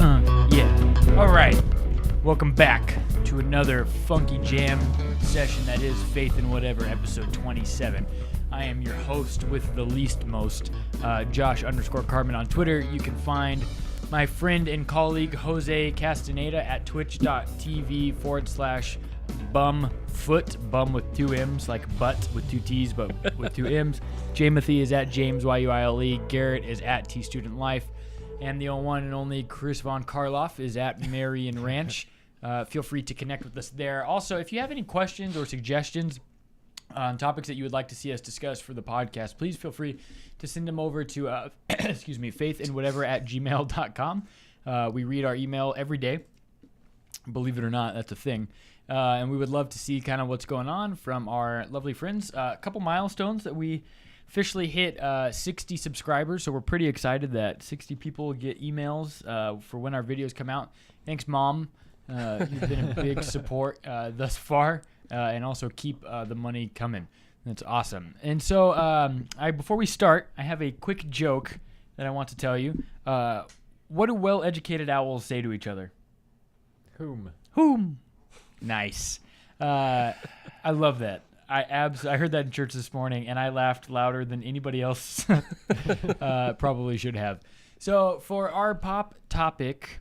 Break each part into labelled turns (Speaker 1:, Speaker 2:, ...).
Speaker 1: Yeah. All right. Welcome back to another funky jam session that is Faith and Whatever, episode 27. I am your host with the least most, Josh_Carmen on Twitter. You can find my friend and colleague Jose Castaneda at twitch.tv/bumfoot, bum with two M's, like butt with two T's, but with two M's. Jamothy is at James Yuile. Garrett is at T Student Life. And the one and only Chris Von Karloff is at Marion Ranch. Feel free to connect with us there. Also, if you have any questions or suggestions on topics that you would like to see us discuss for the podcast, please feel free to send them over to faithandwhatever@gmail.com. We read our email every day. Believe it or not, that's a thing. And we would love to see kind of what's going on from our lovely friends. A couple milestones that we officially hit 60 subscribers, so we're pretty excited that 60 people get emails for when our videos come out. Thanks, Mom. You've been a big support thus far, and also keep the money coming. That's awesome. And so before we start, I have a quick joke that I want to tell you. What do well-educated owls say to each other? Whom. Nice. I love that. I heard that in church this morning, and I laughed louder than anybody else probably should have. So for our pop topic,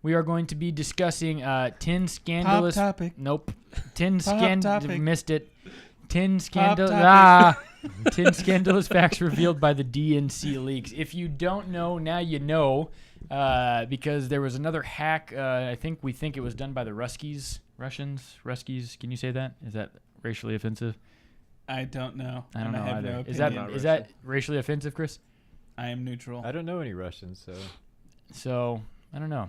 Speaker 1: we are going to be discussing 10 scandalous...
Speaker 2: Pop topic.
Speaker 1: Nope. 10 missed it. 10 scandalous facts revealed by the DNC leaks. If you don't know, now you know, because there was another hack. We think it was done by the Ruskies. Ruskies. Can you say that? Is that racially offensive?
Speaker 2: I don't know.
Speaker 1: I don't know either.
Speaker 2: No
Speaker 1: Is that racially offensive, Chris?
Speaker 2: I am neutral.
Speaker 3: I don't know any Russians,
Speaker 1: So I don't know.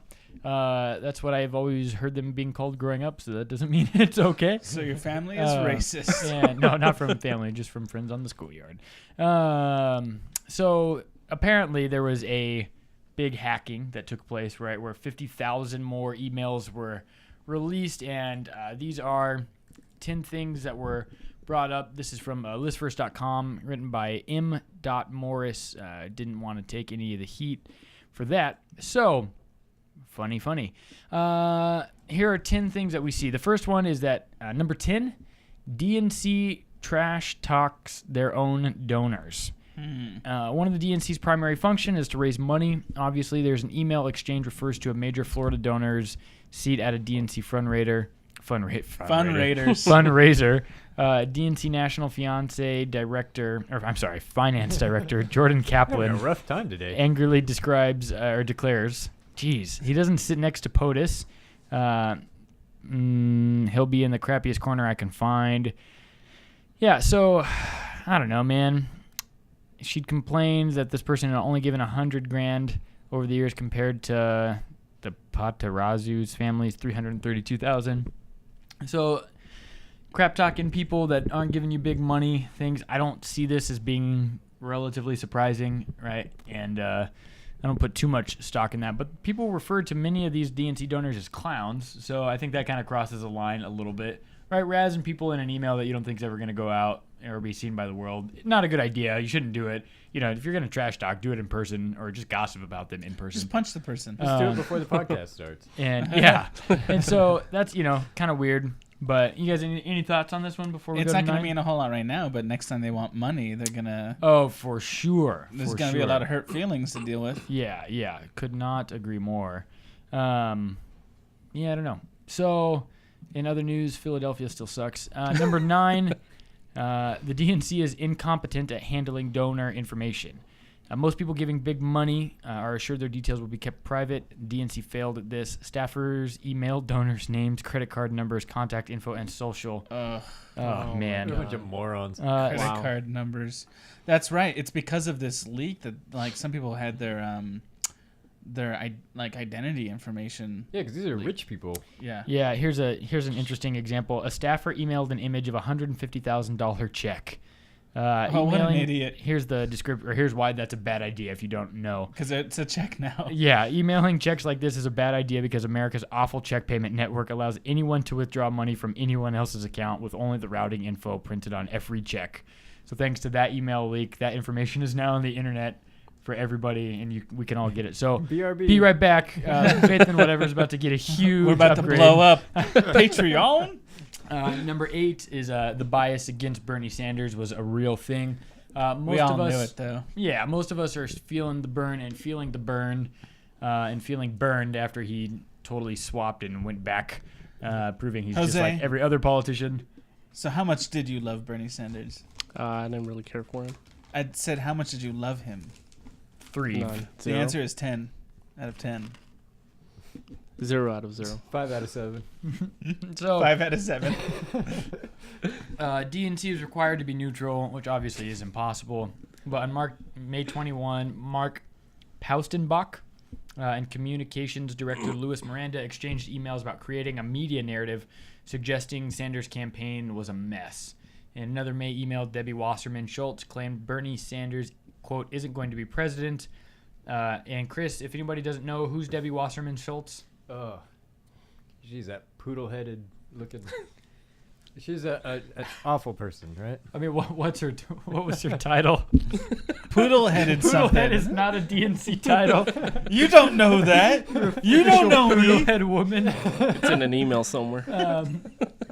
Speaker 1: That's what I've always heard them being called growing up, so that doesn't mean it's okay.
Speaker 2: So your family is racist.
Speaker 1: Yeah, no, not from family, just from friends on the schoolyard. So apparently there was a big hacking that took place, right, where 50,000 more emails were released, and these are 10 things that were brought up. This is from listverse.com, written by M. Morris. Didn't want to take any of the heat for that. So, funny. Here are 10 things that we see. The first one is that, number 10, DNC trash talks their own donors. One of the DNC's primary function is to raise money. Obviously, there's an email exchange refers to a major Florida donor's seat at a DNC fundraiser. DNC National Finance Director Jordan Kaplan.
Speaker 3: Having a rough time today.
Speaker 1: Angrily declares, geez, he doesn't sit next to POTUS. He'll be in the crappiest corner I can find. Yeah, so I don't know, man. She complains that this person had only given $100,000 over the years compared to the Patarazu's family's $332,000. So, crap talking people that aren't giving you big money things. I don't see this as being relatively surprising, right? And I don't put too much stock in that. But people refer to many of these DNC donors as clowns, so I think that kind of crosses a line a little bit, right? Razzing people in an email that you don't think is ever going to go out or be seen by the world. Not a good idea. You shouldn't do it. You know, if you're going to trash talk, do it in person or just gossip about them in person.
Speaker 2: Just punch the person.
Speaker 3: Just do it before the podcast starts.
Speaker 1: And yeah. And so that's, kind of weird. But you guys, any thoughts on this one before we go to 9?
Speaker 2: It's not going to mean a whole lot right now, but next time they want money, they're going to...
Speaker 1: Oh, for sure.
Speaker 2: There's going to be a lot of hurt feelings to deal with.
Speaker 1: Yeah. Could not agree more. I don't know. So, in other news, Philadelphia still sucks. Number 9... the DNC is incompetent at handling donor information. Most people giving big money are assured their details will be kept private. DNC failed at this. Staffers emailed donors' names, credit card numbers, contact info, and social.
Speaker 3: Oh
Speaker 1: man.
Speaker 3: What a bunch of morons.
Speaker 2: Credit card numbers. That's right. It's because of this leak that some people had their identity information.
Speaker 3: Yeah, because these are rich people.
Speaker 1: Yeah. Here's an interesting example. A staffer emailed an image of a $150,000 check.
Speaker 2: What an idiot!
Speaker 1: Here's the description, or here's why that's a bad idea if you don't know.
Speaker 2: Because it's a check now.
Speaker 1: Yeah, emailing checks like this is a bad idea because America's awful check payment network allows anyone to withdraw money from anyone else's account with only the routing info printed on every check. So thanks to that email leak, that information is now on the internet. for everybody, and we can all get it. So
Speaker 3: BRB.
Speaker 1: be right back. Faith and Whatever is about to get a huge
Speaker 2: We're about
Speaker 1: upgrade.
Speaker 2: to blow up Patreon.
Speaker 1: Number 8 is the bias against Bernie Sanders was a real thing. Most
Speaker 2: We all
Speaker 1: of us
Speaker 2: knew it, though.
Speaker 1: Yeah, most of us are feeling the burn and feeling the burn and feeling burned after he totally swapped and went back, proving he's just
Speaker 2: Jose?
Speaker 1: like every other politician.
Speaker 2: So how much did you love Bernie Sanders?
Speaker 4: I didn't really care for him.
Speaker 2: I said, how much did you love him?
Speaker 1: 3.
Speaker 4: None.
Speaker 2: The
Speaker 4: 0.
Speaker 2: answer is 10 out of 10.
Speaker 4: 0 out of 0.
Speaker 3: 5 out of 7.
Speaker 1: So
Speaker 2: 5 out of 7.
Speaker 1: DNC is required to be neutral, which obviously is impossible. But on May 21, Mark Paustenbach and Communications Director Louis Miranda exchanged emails about creating a media narrative suggesting Sanders' campaign was a mess. In another May email, Debbie Wasserman Schultz claimed Bernie Sanders, quote, isn't going to be president. And Chris, if anybody doesn't know, who's Debbie Wasserman Schultz?
Speaker 3: Oh, she's that poodle-headed looking. She's an awful person, right?
Speaker 1: I mean, what was her title?
Speaker 2: Poodle-headed something.
Speaker 1: Poodlehead is not a DNC title.
Speaker 2: You don't know that. You don't know me.
Speaker 1: Poodlehead woman.
Speaker 4: It's in an email somewhere.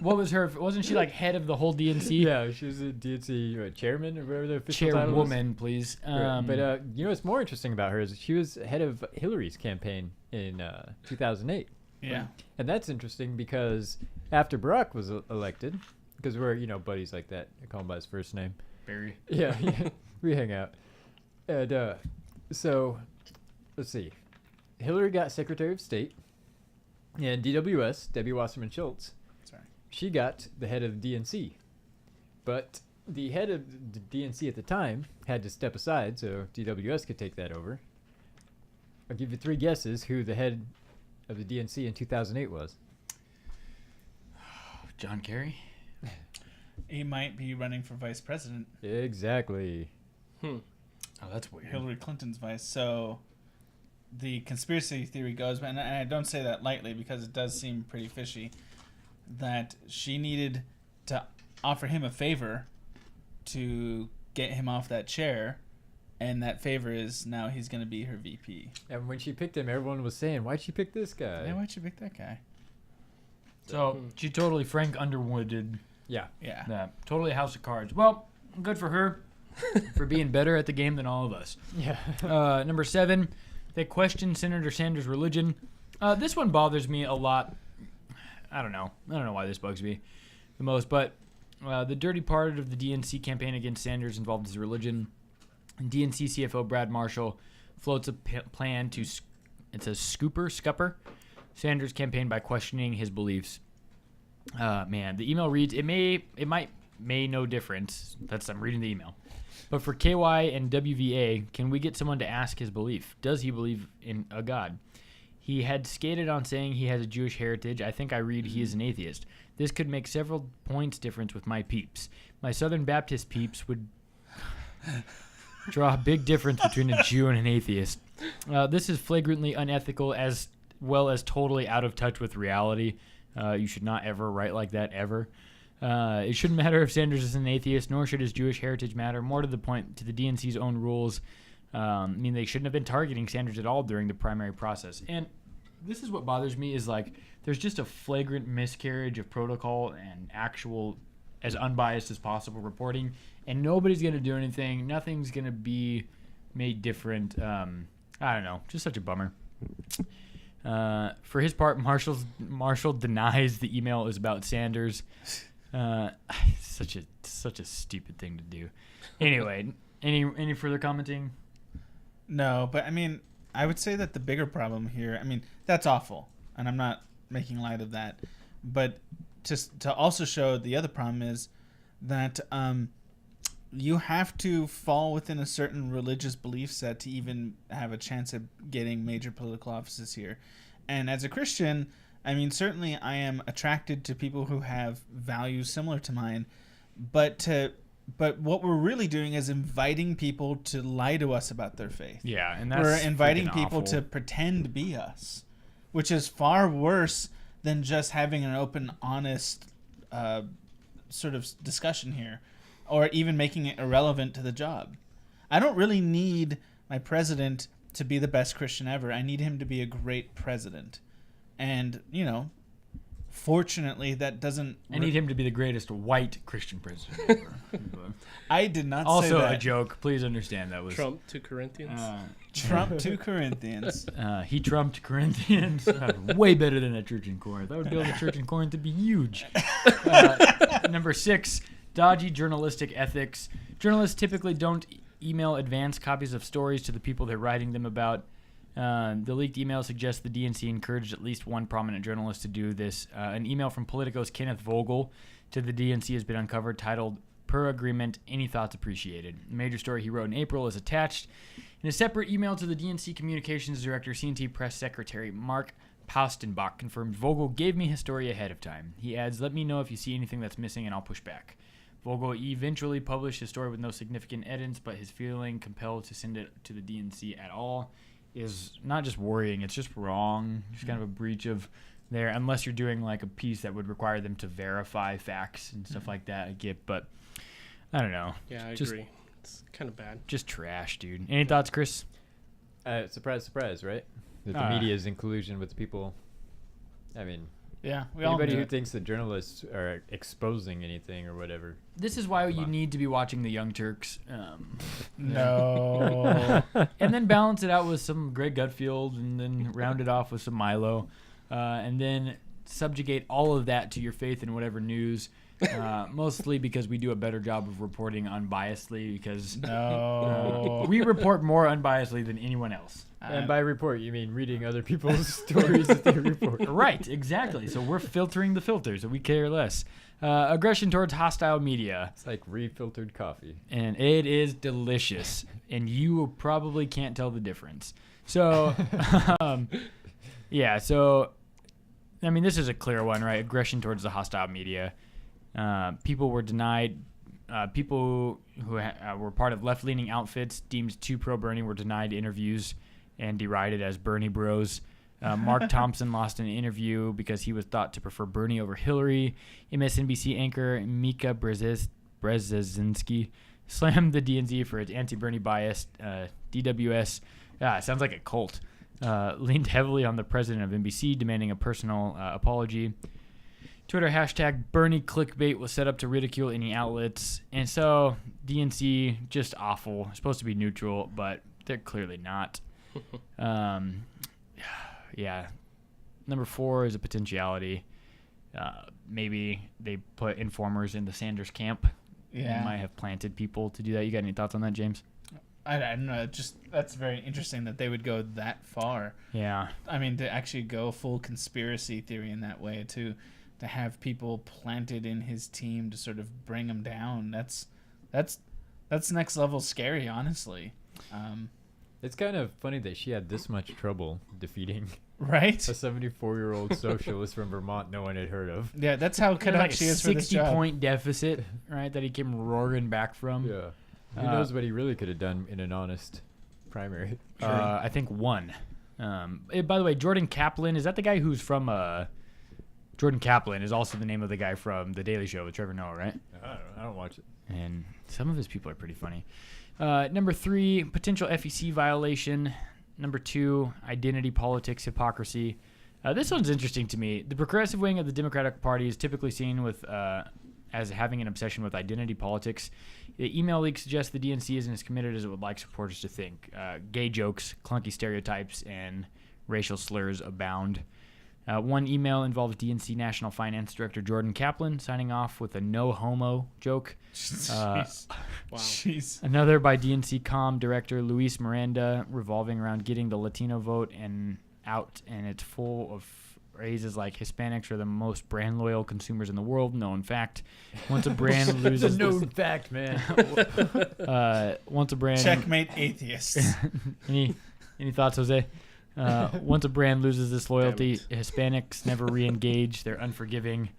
Speaker 1: What was her? Wasn't she like head of the whole DNC?
Speaker 3: Yeah, she was a DNC chairman or whatever the official title was.
Speaker 1: Chairwoman, please.
Speaker 3: Right. But you know what's more interesting about her is she was head of Hillary's campaign in 2008.
Speaker 2: Yeah.
Speaker 3: And that's interesting because after Barack was elected, because we're, buddies like that. I call him by his first name.
Speaker 1: Barry.
Speaker 3: Yeah, we hang out. And so, let's see. Hillary got Secretary of State, and DWS, Debbie Wasserman Schultz,
Speaker 2: Sorry.
Speaker 3: she got the head of the DNC. But the head of the DNC at the time had to step aside so DWS could take that over. I'll give you 3 guesses who the head of the DNC in 2008 was.
Speaker 1: John Kerry.
Speaker 2: He might be running for vice president.
Speaker 3: Exactly.
Speaker 1: Oh, that's weird.
Speaker 2: Hillary Clinton's vice. So the conspiracy theory goes, and I don't say that lightly because it does seem pretty fishy, that she needed to offer him a favor to get him off that chair, and that favor is now he's going to be her VP.
Speaker 3: And when she picked him, everyone was saying, why'd she pick this guy?
Speaker 2: Yeah, why'd you pick that guy?
Speaker 1: So she totally Frank Underwooded
Speaker 3: Yeah.
Speaker 2: Yeah.
Speaker 1: that. Totally House of Cards. Well, good for her for being better at the game than all of us.
Speaker 3: Yeah.
Speaker 1: Number 7, they questioned Senator Sanders' religion. This one bothers me a lot. I don't know why this bugs me the most, but the dirty part of the DNC campaign against Sanders involved his religion. DNC CFO Brad Marshall floats a plan to, it says, scupper Sanders' campaign by questioning his beliefs. Man, the email reads, it might no difference. I'm reading the email. But for KY and WVA, can we get someone to ask his belief? Does he believe in a God? He had skated on saying he has a Jewish heritage. I think I read he is an atheist. This could make several points difference with my peeps. My Southern Baptist peeps would draw a big difference between a Jew and an atheist. This is flagrantly unethical as well as totally out of touch with reality. You should not ever write like that, ever. It shouldn't matter if Sanders is an atheist, nor should his Jewish heritage matter. More to the point, to the DNC's own rules, they shouldn't have been targeting Sanders at all during the primary process. And this is what bothers me is there's just a flagrant miscarriage of protocol and actual, as unbiased as possible reporting, and nobody's going to do anything. Nothing's going to be made different. I don't know. Just such a bummer. For his part, Marshall denies the email is about Sanders. Such a stupid thing to do. Anyway, any further commenting?
Speaker 2: No, but I would say that the bigger problem here, that's awful, and I'm not making light of that, but just to also show the other problem is that you have to fall within a certain religious belief set to even have a chance at getting major political offices here. And as a Christian, certainly I am attracted to people who have values similar to mine, but what we're really doing is inviting people to lie to us about their faith.
Speaker 1: Yeah, and that's
Speaker 2: we're inviting
Speaker 1: freaking
Speaker 2: people
Speaker 1: awful.
Speaker 2: to pretend to be us, which is far worse than just having an open, honest sort of discussion here, or even making it irrelevant to the job. I don't really need my president to be the best Christian ever. I need him to be a great president. And, fortunately, that doesn't...
Speaker 1: I need him to be the greatest white Christian president ever.
Speaker 2: I did not say
Speaker 1: Also
Speaker 2: that.
Speaker 1: a joke. Please understand that was...
Speaker 4: Trump to Corinthians.
Speaker 2: Trump to Corinthians.
Speaker 1: He trumped Corinthians. Way better than that church in Corinth. I would build a church in Corinth to be huge. Number 6, dodgy journalistic ethics. Journalists typically don't email advance copies of stories to the people they're writing them about. The leaked email suggests the DNC encouraged at least one prominent journalist to do this. An email from Politico's Kenneth Vogel to the DNC has been uncovered, titled, "Per agreement, any thoughts appreciated." The major story he wrote in April is attached in a separate email to the DNC Communications Director, CNT Press Secretary Mark Paustenbach confirmed Vogel gave me his story ahead of time. He adds, "Let me know if you see anything that's missing and I'll push back." Vogel eventually published his story with no significant edits, but his feeling compelled to send it to the DNC at all is not just worrying, it's just wrong. Just kind of a breach of there, unless you're doing like a piece that would require them to verify facts and stuff like that. I get, but I don't know.
Speaker 4: Yeah, I
Speaker 1: Just-
Speaker 4: agree. It's kind of bad.
Speaker 1: Just trash, dude. Any thoughts, Chris?
Speaker 3: Surprise, surprise, right? That the media is in collusion with the people. I mean,
Speaker 2: Yeah, we all
Speaker 3: anybody
Speaker 2: knew
Speaker 3: who
Speaker 2: it.
Speaker 3: thinks that journalists are exposing anything or whatever.
Speaker 1: This is why you
Speaker 3: on.
Speaker 1: need to be watching the Young Turks.
Speaker 2: No.
Speaker 1: And then balance it out with some Greg Gutfield, and then round it off with some Milo, and then subjugate all of that to your faith in whatever news. Mostly because we do a better job of reporting unbiasedly, because
Speaker 2: No.
Speaker 1: we report more unbiasedly than anyone else.
Speaker 3: And by report, you mean reading other people's stories that they report.
Speaker 1: Right, exactly. So we're filtering the filters, and we care less. Aggression towards hostile media.
Speaker 3: It's like refiltered coffee.
Speaker 1: And it is delicious, and you probably can't tell the difference. So, so, I mean, this is a clear one, right? Aggression towards the hostile media. People were denied, people who were part of left-leaning outfits deemed too pro-Bernie were denied interviews and derided as Bernie bros. Mark Thompson lost an interview because he was thought to prefer Bernie over Hillary. MSNBC anchor Mika Brzezinski slammed the DNC for its anti-Bernie bias. DWS, it sounds like a cult, leaned heavily on the president of NBC, demanding a personal apology. Twitter hashtag Bernie clickbait was set up to ridicule any outlets. And so DNC, just awful. Supposed to be neutral, but they're clearly not. Yeah. Number 4 is a potentiality. Maybe they put informers in the Sanders camp.
Speaker 2: Yeah.
Speaker 1: They might have planted people to do that. You got any thoughts on that, James?
Speaker 2: I don't know. Just that's very interesting that they would go that far.
Speaker 1: Yeah.
Speaker 2: I mean, to actually go full conspiracy theory in that way, to have people planted in his team to sort of bring him down. That's next level scary, honestly.
Speaker 3: It's kind of funny that she had this much trouble defeating
Speaker 2: Right?
Speaker 3: a 74-year-old socialist from Vermont no one had heard of.
Speaker 2: Yeah, that's how cut out
Speaker 1: Like
Speaker 2: she
Speaker 1: a
Speaker 2: is for this job.
Speaker 1: 60-point deficit, right, that he came roaring back from.
Speaker 3: Yeah. Who knows what he really could have done in an honest primary.
Speaker 1: I think 1. By the way, Jordan Kaplan, is that the guy who's from... Jordan Kaplan is also the name of the guy from The Daily Show with Trevor Noah, right?
Speaker 3: I don't watch it.
Speaker 1: And some of his people are pretty funny. Number 3, potential FEC violation. Number 2, identity politics hypocrisy. This one's interesting to me. The progressive wing of the Democratic Party is typically seen with as having an obsession with identity politics. The email leak suggests the DNC isn't as committed as it would like supporters to think. Gay jokes, clunky stereotypes, and racial slurs abound. One email involves DNC National Finance Director Jordan Kaplan signing off with a no homo joke.
Speaker 2: Jeez.
Speaker 4: Wow.
Speaker 2: Jeez.
Speaker 1: Another by DNC Com Director Luis Miranda, revolving around getting the Latino vote and it's full of phrases like Hispanics are the most brand loyal consumers in the world. No, in fact, once a brand loses,
Speaker 3: fact, man.
Speaker 1: once a brand
Speaker 2: Checkmate atheists.
Speaker 1: any thoughts, Jose? Once a brand loses this loyalty, Hispanics never re-engage. They're unforgiving.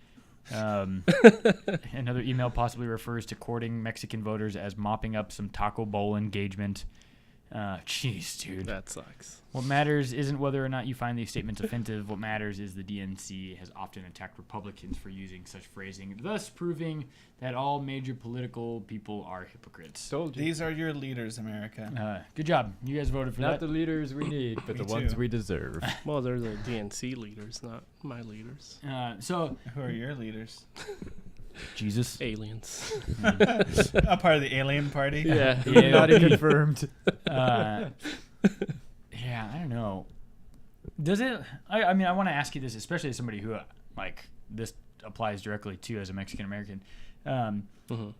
Speaker 1: Another email possibly refers to courting Mexican voters as mopping up some taco bowl engagement. Jeez, dude.
Speaker 4: That sucks.
Speaker 1: What matters isn't whether or not you find these statements offensive. What matters is the DNC has often attacked Republicans for using such phrasing, thus proving that all major political people are hypocrites.
Speaker 3: Told you.
Speaker 2: These are your leaders, America.
Speaker 1: Good job. You guys voted for
Speaker 3: Not
Speaker 1: that.
Speaker 3: the leaders we need, but
Speaker 2: Me
Speaker 3: the ones
Speaker 2: too.
Speaker 3: we deserve.
Speaker 4: Well, they're the DNC leaders, not my leaders.
Speaker 1: So,
Speaker 2: Who are your leaders?
Speaker 1: Jesus.
Speaker 4: Aliens.
Speaker 2: A part of the alien party?
Speaker 4: Yeah.
Speaker 3: Not confirmed.
Speaker 1: Yeah, I don't know. Does it? I mean, I want to ask you this, especially as somebody who like this applies directly to as a Mexican American.
Speaker 4: Mhm.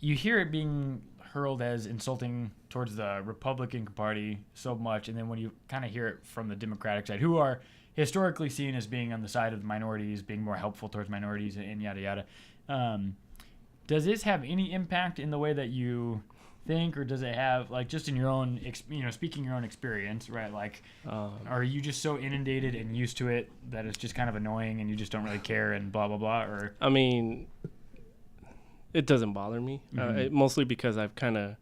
Speaker 1: You hear it being hurled as insulting towards the Republican Party so much, and then when you kind of hear it from the Democratic side, who are historically seen as being on the side of minorities, being more helpful towards minorities, and yada yada. Does this have any impact in the way that you think, or does it have, like, just in your own, speaking your own experience, right? Like, are you just so inundated and used to it that it's just kind of annoying and you just don't really care and blah, blah, blah? Or
Speaker 4: I mean, it doesn't bother me, mostly because I've kind of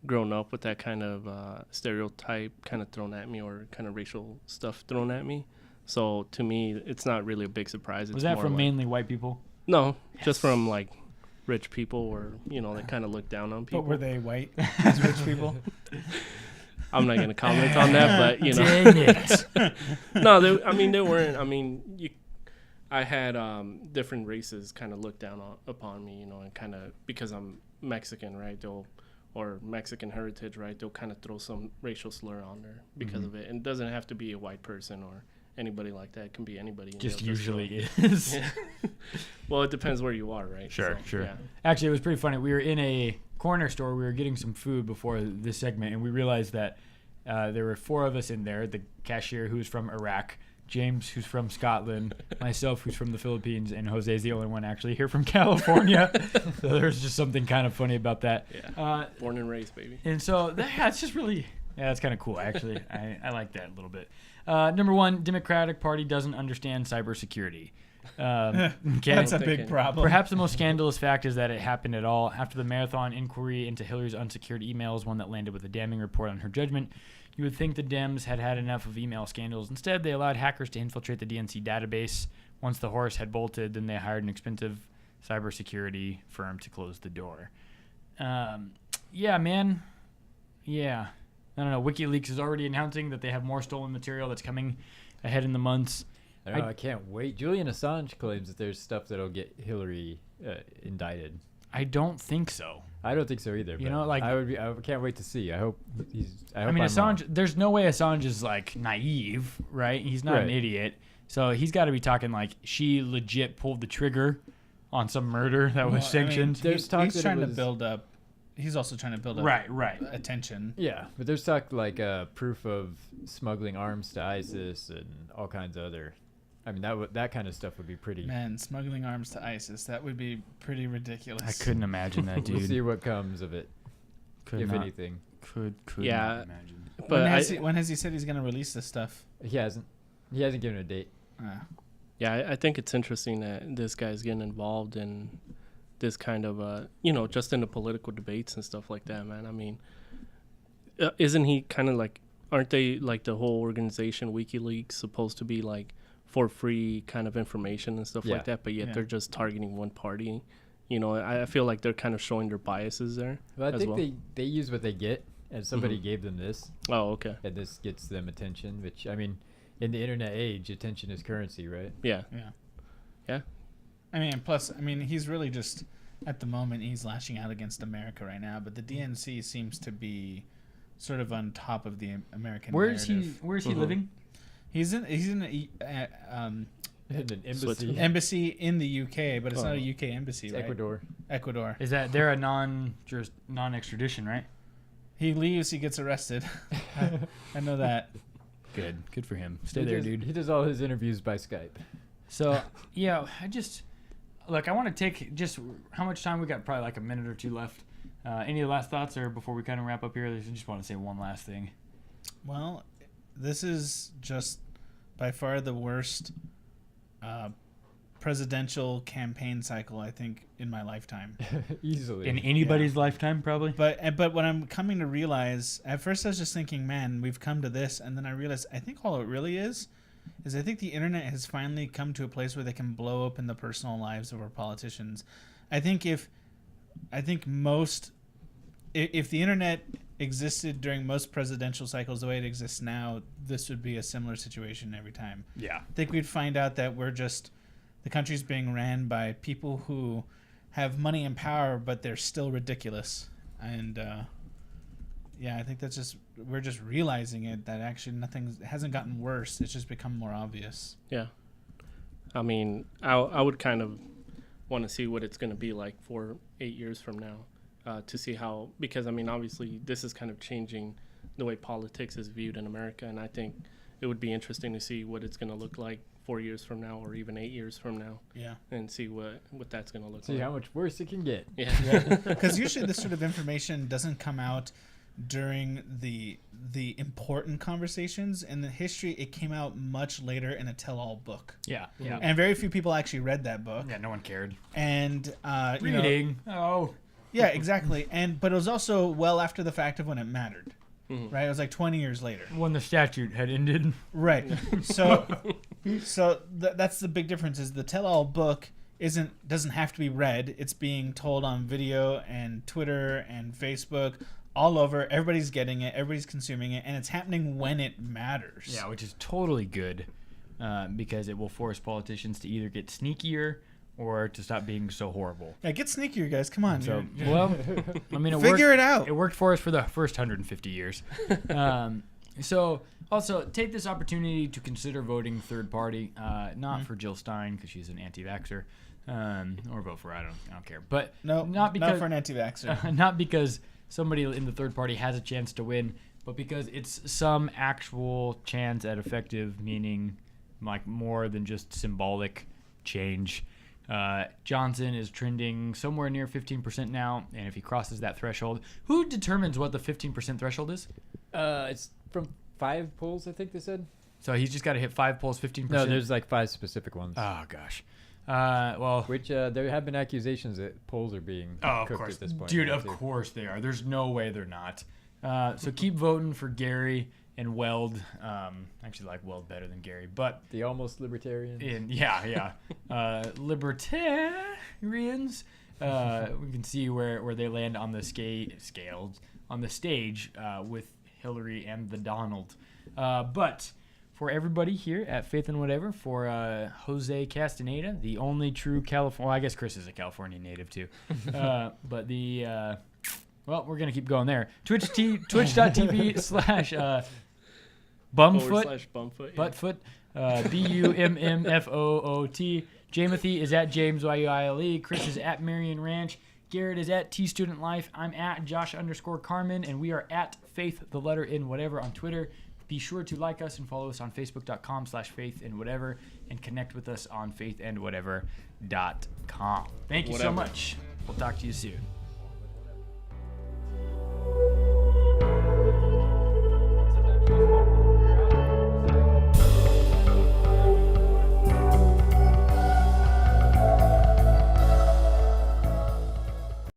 Speaker 4: grown up with that kind of stereotype kind of thrown at me, or kind of racial stuff thrown at me. So to me, it's not really a big surprise.
Speaker 1: was
Speaker 4: It's
Speaker 1: that
Speaker 4: more
Speaker 1: from
Speaker 4: like,
Speaker 1: mainly white people?
Speaker 4: No, just from like rich people, or that kind of look down on people.
Speaker 2: But were they white? These rich people?
Speaker 4: I'm not gonna comment on that, but
Speaker 1: Dang it.
Speaker 4: no, they weren't. I mean, I had different races kind of look down upon me, and kind of because I'm Mexican, right? Or Mexican heritage, right? They'll kind of throw some racial slur on there because of it, and it doesn't have to be a white person or anybody like that. It can be anybody. And
Speaker 1: Just
Speaker 4: they'll
Speaker 1: usually
Speaker 4: throw-
Speaker 1: is.
Speaker 4: Yeah. Well, it depends where you are, right?
Speaker 1: Sure, sure.
Speaker 4: Yeah.
Speaker 1: Actually, it was pretty funny. We were in a corner store. We were getting some food before this segment, and we realized that there were 4 of us in there. The cashier, who's from Iraq, James, who's from Scotland, myself, who's from the Philippines, and Jose's the only one actually here from California. So there's just something kind of funny about that.
Speaker 4: Yeah. Born and raised, baby.
Speaker 1: And so it's just really, that's kind of cool, actually. I like that a little bit. Number 1, Democratic Party doesn't understand cybersecurity. Okay.
Speaker 2: That's a
Speaker 4: thinking.
Speaker 2: big problem.
Speaker 1: Perhaps the most scandalous fact is that it happened at all. After the marathon inquiry into Hillary's unsecured emails, one that landed with a damning report on her judgment, you would think the Dems had had enough of email scandals. Instead, they allowed hackers to infiltrate the DNC database. Once the horse had bolted, then they hired an expensive cybersecurity firm to close the door. Yeah, man. Yeah. I don't know. WikiLeaks is already announcing that they have more stolen material that's coming ahead in the months.
Speaker 3: I don't know, I can't wait. Julian Assange claims that there's stuff that'll get Hillary indicted.
Speaker 1: I don't think so.
Speaker 3: I don't think so either.
Speaker 1: You
Speaker 3: but
Speaker 1: know, like-
Speaker 3: I can't wait to see. I hope
Speaker 1: I mean,
Speaker 3: I'm
Speaker 1: Assange,
Speaker 3: wrong.
Speaker 1: there's no way Assange is, like, naive, right? He's not an
Speaker 3: Right.
Speaker 1: idiot. So he's got to be talking like she legit pulled the trigger on some murder that was sanctioned.
Speaker 3: There's talk
Speaker 2: he's
Speaker 3: that it
Speaker 2: trying to
Speaker 3: was-
Speaker 2: build up. He's also trying to build up
Speaker 1: right.
Speaker 2: attention.
Speaker 3: Yeah, but there's talk like proof of smuggling arms to ISIS and all kinds of other. I mean, that kind of stuff would be pretty.
Speaker 2: Man, smuggling arms to ISIS, that would be pretty ridiculous.
Speaker 1: I couldn't imagine that, dude.
Speaker 3: We'll see what comes of it,
Speaker 1: Could
Speaker 3: if
Speaker 1: not,
Speaker 3: anything.
Speaker 1: Could
Speaker 4: Yeah.
Speaker 1: not imagine.
Speaker 4: But
Speaker 2: when has he said he's going to release this stuff?
Speaker 3: He hasn't given a date.
Speaker 4: I think it's interesting that this guy's getting involved in this kind of, just in the political debates and stuff like that, man. I mean, isn't he kind of like, aren't they, like, the whole organization, WikiLeaks, supposed to be, like, for free kind of information and stuff
Speaker 3: Yeah.
Speaker 4: like that, but yet
Speaker 2: Yeah.
Speaker 4: they're just targeting one party? I feel like they're kind of showing their biases there.
Speaker 3: Well, I
Speaker 4: as
Speaker 3: think
Speaker 4: well.
Speaker 3: they use what they get, and somebody gave them this,
Speaker 4: Oh, okay.
Speaker 3: and this gets them attention. Which, I mean, in the internet age, attention is currency, right?
Speaker 4: Yeah.
Speaker 2: I mean, plus, he's really just, at the moment, he's lashing out against America right now, but the DNC seems to be sort of on top of the American
Speaker 1: Where is he?
Speaker 2: narrative.
Speaker 1: Where is he living?
Speaker 2: He's in
Speaker 3: In an embassy,
Speaker 4: Switzerland.
Speaker 2: embassy in the UK, but it's not a
Speaker 4: Oh.
Speaker 2: UK embassy,
Speaker 3: it's
Speaker 2: right?
Speaker 3: Ecuador.
Speaker 1: Is that they're a non-extradition, right?
Speaker 2: He leaves, he gets arrested. I know that.
Speaker 1: Good for him. Stay
Speaker 3: He
Speaker 1: there,
Speaker 3: does-
Speaker 1: dude.
Speaker 3: He does all his interviews by Skype.
Speaker 1: So yeah, I want to take just how much time we got? Probably like a minute or two left. Any last thoughts, or before we kind of wrap up here? I just want to say one last thing.
Speaker 2: Well, this is just by far the worst presidential campaign cycle, I think, in my lifetime.
Speaker 3: Easily.
Speaker 1: In anybody's lifetime, probably.
Speaker 2: But what I'm coming to realize, at first I was just thinking, man, we've come to this, and then I realized I think all it really is I think the internet has finally come to a place where they can blow open the personal lives of our politicians. I think if the internet existed during most presidential cycles the way it exists now, this would be a similar situation every time.
Speaker 1: Yeah.
Speaker 2: I think we'd find out that the country's being ran by people who have money and power, but they're still ridiculous. And I think we're just realizing it, that actually it hasn't gotten worse. It's just become more obvious.
Speaker 4: Yeah. I mean, I would kind of want to see what it's going to be like 4-8 years from now. To see how, because I mean, obviously this is kind of changing the way politics is viewed in America, and I think it would be interesting to see what it's going to look like 4 years from now, or even 8 years from now.
Speaker 2: Yeah.
Speaker 4: And see what that's going to look like.
Speaker 3: See how much worse it can get.
Speaker 4: Yeah.
Speaker 2: Because usually this sort of information doesn't come out during the important conversations. In the history, it came out much later in a tell-all book.
Speaker 1: Yeah. Yeah.
Speaker 2: And very few people actually read that book.
Speaker 1: Yeah. No one cared.
Speaker 2: And
Speaker 1: Reading.
Speaker 2: Yeah, exactly. But it was also well after the fact of when it mattered.
Speaker 4: Mm-hmm.
Speaker 2: Right? It was like 20 years later.
Speaker 1: When the statute had ended.
Speaker 2: Right. So that's the big difference, is the tell-all book doesn't have to be read. It's being told on video and Twitter and Facebook all over. Everybody's getting it. Everybody's consuming it. And it's happening when it matters.
Speaker 1: Yeah, which is totally good because it will force politicians to either get sneakier or to stop being so horrible.
Speaker 2: Yeah, get sneakier, guys. Come on.
Speaker 1: So, well, I mean,
Speaker 2: figure it out.
Speaker 1: It worked for us for the first 150 years. So, also, take this opportunity to consider voting third party, not for Jill Stein because she's an anti-vaxxer, or vote for her. I don't care. But not
Speaker 2: for an anti-vaxxer.
Speaker 1: Not because somebody in the third party has a chance to win, but because it's some actual chance at effective, meaning like more than just symbolic change. Johnson is trending somewhere near 15% now, and if he crosses that threshold, who determines what the 15% threshold is?
Speaker 3: It's from 5 polls, I think they said.
Speaker 1: So he's just got to hit 5 polls, 15%?
Speaker 3: No, there's like 5 specific ones.
Speaker 1: Oh, gosh. Well,
Speaker 3: which there have been accusations that polls are being cooked at this point.
Speaker 1: Dude, of course they are. There's no way they're not. So keep voting for Gary and Weld. Actually like Weld better than Gary, but
Speaker 3: the almost libertarians.
Speaker 1: Libertarians. We can see where they land on the scales on the stage with Hillary and the Donald. But for everybody here at Faith and Whatever, for Jose Castaneda, the only true California. Well, I guess Chris is a California native too. But the well, we're gonna keep going there. Twitch.tv/. Bumfoot, Buttfoot, BUMMFOOT. Jamothy is at James YUILE. Chris is at Marion Ranch. Garrett is at T Student Life. I'm at Josh_Carmen, and we are at Faith the letter in whatever on Twitter. Be sure to like us and follow us on Facebook.com/faithandwhatever and connect with us on faithandwhatever.com. Thank you so much. We'll talk to you soon.